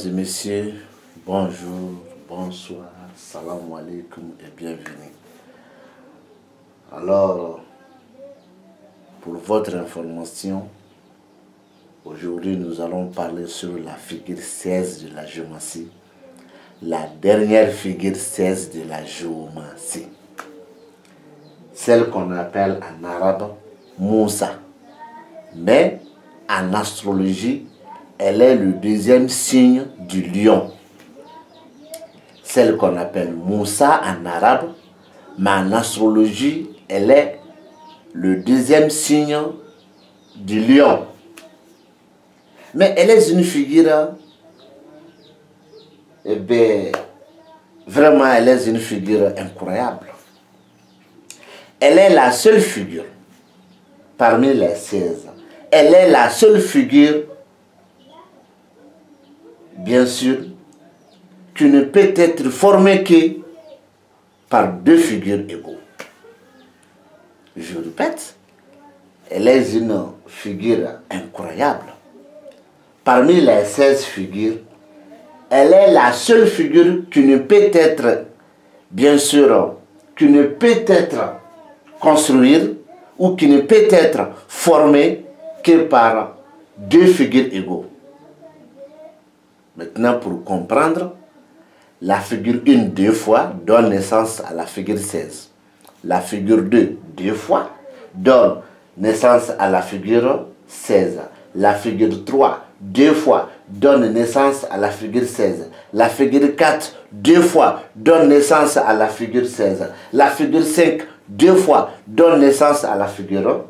Mesdames et messieurs, bonjour, bonsoir, salam alaikum et bienvenue. Alors, pour votre information, aujourd'hui nous allons parler sur la figure 16 de la géomancie, la dernière figure 16 de la géomancie, celle qu'on appelle en arabe Moussa, mais en astrologie, elle est le deuxième signe du lion. Celle qu'on appelle Moussa en arabe, mais en astrologie, elle est le deuxième signe du lion. Mais elle est une figure, vraiment elle est une figure incroyable. Elle est la seule figure parmi les 16. Elle est la seule figure, bien sûr, qui ne peut être formée que par deux figures égaux. Je répète, elle est une figure incroyable. Parmi les 16 figures, elle est la seule figure qui ne peut être, bien sûr, qui ne peut être construite ou qui ne peut être formée que par deux figures égaux. Maintenant, pour comprendre, la figure 1 deux fois donne naissance à la figure 16. La figure 2 deux fois donne naissance à la figure 16. La figure 3 deux fois donne naissance à la figure 16. La figure 4 deux fois donne naissance à la figure 16. La figure 5 deux fois donne naissance à la figure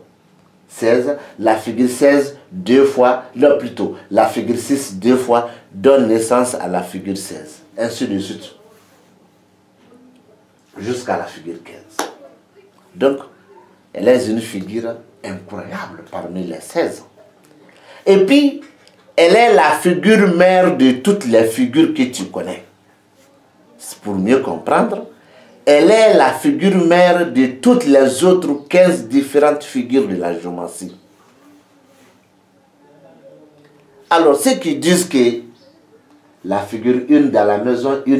16. La figure 16 deux fois, non plutôt, la figure 6 deux fois donne naissance à la figure 16. Ainsi de suite. Jusqu'à la figure 15. Donc, elle est une figure incroyable parmi les 16. Et puis, elle est la figure mère de toutes les figures que tu connais. Pour mieux comprendre, elle est la figure mère de toutes les autres 15 différentes figures de la géomancie. Alors, ceux qui disent que la figure 1 dans la maison 1,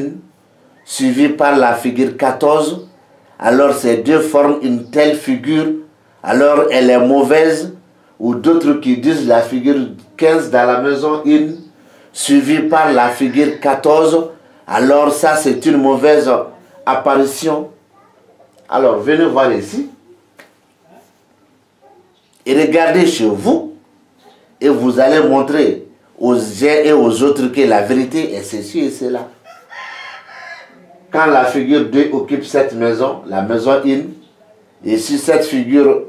suivie par la figure 14, alors ces deux forment une telle figure, alors elle est mauvaise, ou d'autres qui disent la figure 15 dans la maison 1, suivie par la figure 14, alors ça c'est une mauvaise apparition. Alors venez voir ici, et regardez chez vous, et vous allez montrer aux uns et aux autres que la vérité est ceci et cela. Quand la figure 2 occupe cette maison, la maison 1, et si cette figure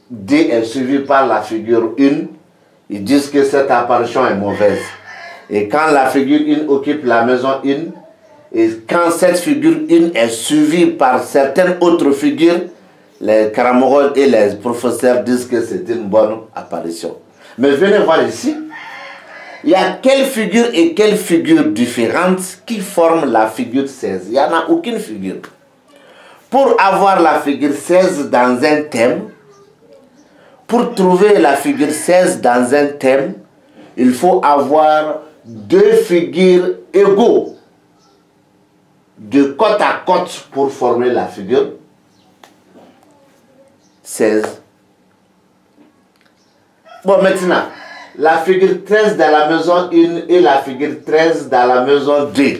2 est suivie par la figure 1, ils disent que cette apparition est mauvaise. Et quand la figure 1 occupe la maison 1, et quand cette figure 1 est suivie par certaines autres figures, les caramoraux et les professeurs disent que c'est une bonne apparition. Mais venez voir ici, il y a quelle figure et quelle figure différentes qui forment la figure 16. Il n'y en a aucune figure. Pour avoir la figure 16 dans un thème, pour trouver la figure 16 dans un thème, il faut avoir deux figures égaux, de côte à côte pour former la figure 16. Bon, maintenant, la figure 13 dans la maison 1 et la figure 13 dans la maison 2.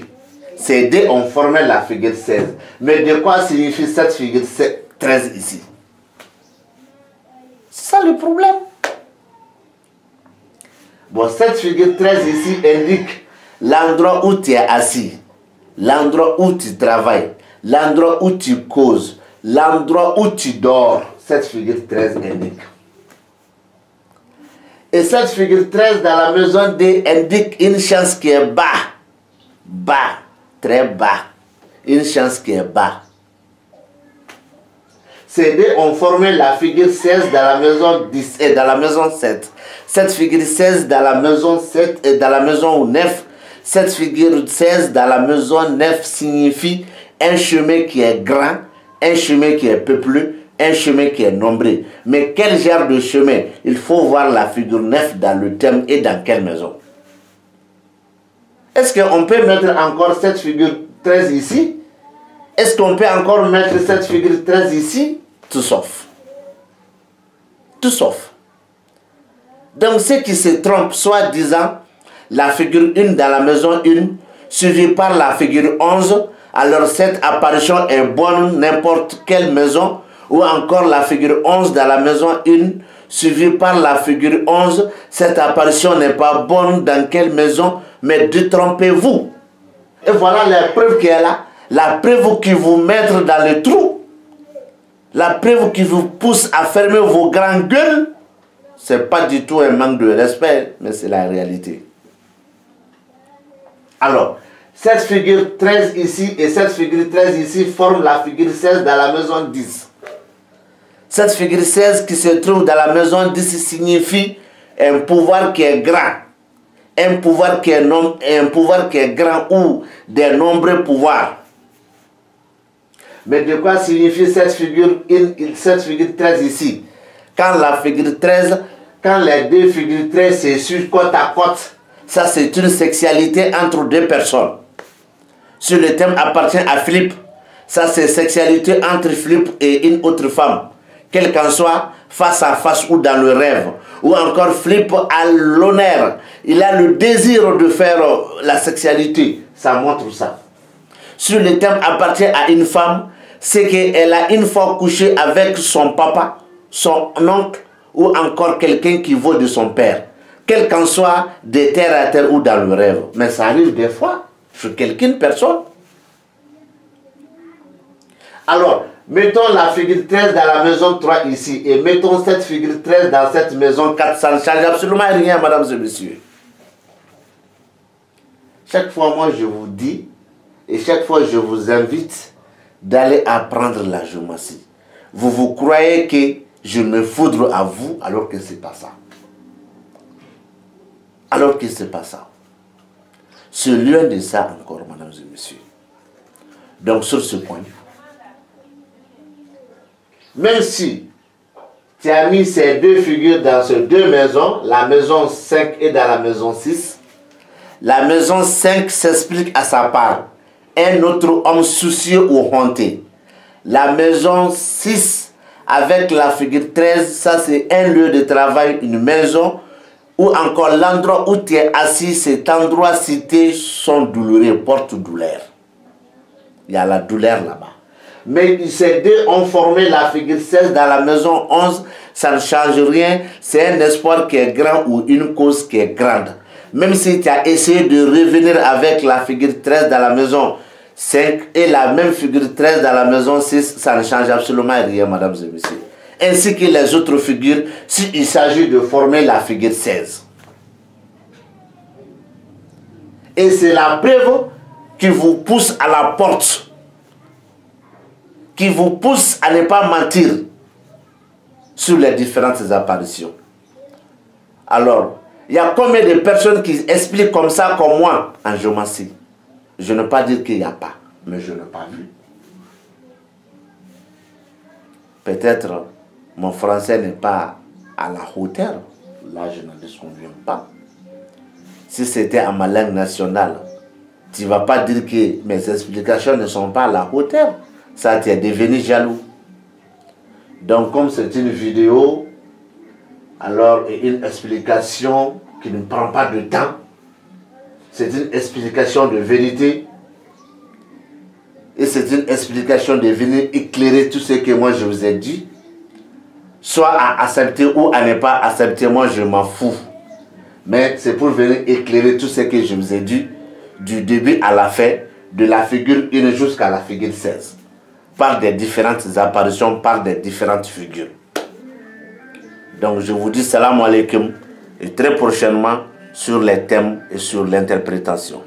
Ces deux ont formé la figure 16. Mais de quoi signifie cette figure 13 ici? C'est ça le problème. Bon, cette figure 13 ici indique l'endroit où tu es assis, l'endroit où tu travailles, l'endroit où tu causes, l'endroit où tu dors. Cette figure 13 indique. Et cette figure 13 dans la maison D indique une chance qui est bas. Bas. Très bas. Une chance qui est bas. Ces deux ont formé la figure 16 dans la maison 10 et dans la maison 7. Cette figure 16 dans la maison 7 et dans la maison 9. Cette figure 16 dans la maison 9 signifie un chemin qui est grand, un chemin qui est peuplé, un chemin qui est nombreux. Mais quel genre de chemin? Il faut voir la figure 9 dans le thème et dans quelle maison. Est-ce qu'on peut mettre encore cette figure 13 ici? Est-ce qu'on peut encore mettre cette figure 13 ici? Tout sauf. Tout sauf. Donc ceux qui se trompent, soit disant la figure 1 dans la maison 1, suivie par la figure 11, alors cette apparition est bonne n'importe quelle maison, ou encore la figure 11 dans la maison 1, suivie par la figure 11, cette apparition n'est pas bonne dans quelle maison, mais détrompez-vous. Et voilà la preuve qui est là, la preuve qui vous met dans le trou, la preuve qui vous pousse à fermer vos grandes gueules. Ce n'est pas du tout un manque de respect, mais c'est la réalité. Alors, cette figure 13 ici et cette figure 13 ici forment la figure 16 dans la maison 10. Cette figure 16 qui se trouve dans la maison 10 signifie un pouvoir qui est grand. Un pouvoir qui est grand ou des nombreux pouvoirs. Mais de quoi signifie cette figure 13 ici? Quand la figure 13, quand les deux figures 13 se suivent côte à côte, ça c'est une sexualité entre deux personnes. Si le thème appartient à Philippe, ça c'est sexualité entre Philippe et une autre femme. Quel qu'en soit, face à face ou dans le rêve. Ou encore Philippe a l'honneur, il a le désir de faire la sexualité. Ça montre ça. Si le thème appartient à une femme, c'est qu'elle a une fois couché avec son papa, son oncle ou encore quelqu'un qui vaut de son père. Quel qu'en soit, de terre à terre ou dans le rêve. Mais ça arrive des fois sur quelqu'une personne. Alors, mettons la figure 13 dans la maison 3 ici et mettons cette figure 13 dans cette maison 4. Ça ne change absolument rien, madame et messieurs. Chaque fois, moi, je vous dis et chaque fois, je vous invite d'aller apprendre la géométrie. Vous croyez que je me foudre à vous alors que ce n'est pas ça. Alors que ce n'est pas ça. C'est loin de ça encore, mesdames et messieurs. Donc, sur ce point, même si tu as mis ces deux figures dans ces deux maisons, la maison 5 et dans la maison 6, la maison 5 s'explique à sa part. Un autre homme soucieux ou honté. La maison 6 avec la figure 13, ça c'est un lieu de travail, une maison, ou encore l'endroit où tu es assis, cet endroit cité sont douloureux, porte douleur. Il y a la douleur là-bas. Mais ces deux ont formé la figure 16 dans la maison 11, ça ne change rien, c'est un espoir qui est grand ou une cause qui est grande. Même si tu as essayé de revenir avec la figure 13 dans la maison 5 et la même figure 13 dans la maison 6, ça ne change absolument rien, mesdames et messieurs. Ainsi que les autres figures, s'il s'agit de former la figure 16. Et c'est la preuve qui vous pousse à la porte, qui vous pousse à ne pas mentir sur les différentes apparitions. Alors, il y a combien de personnes qui expliquent comme ça, comme moi, en géométrie? Je ne veux pas dire qu'il n'y a pas, mais je n'ai pas vu. Peut-être mon français n'est pas à la hauteur. Là, je n'en disconviens pas. Si c'était à ma langue nationale, tu ne vas pas dire que mes explications ne sont pas à la hauteur. Ça, tu es devenu jaloux. Donc, comme c'est une vidéo, alors une explication qui ne prend pas de temps, c'est une explication de vérité. Et c'est une explication de venir éclairer tout ce que moi je vous ai dit. Soit à accepter ou à ne pas accepter, moi je m'en fous. Mais c'est pour venir éclairer tout ce que je vous ai dit, du début à la fin, de la figure 1 jusqu'à la figure 16. Par des différentes apparitions, par des différentes figures. Donc je vous dis salam alaikum et très prochainement sur les thèmes et sur l'interprétation.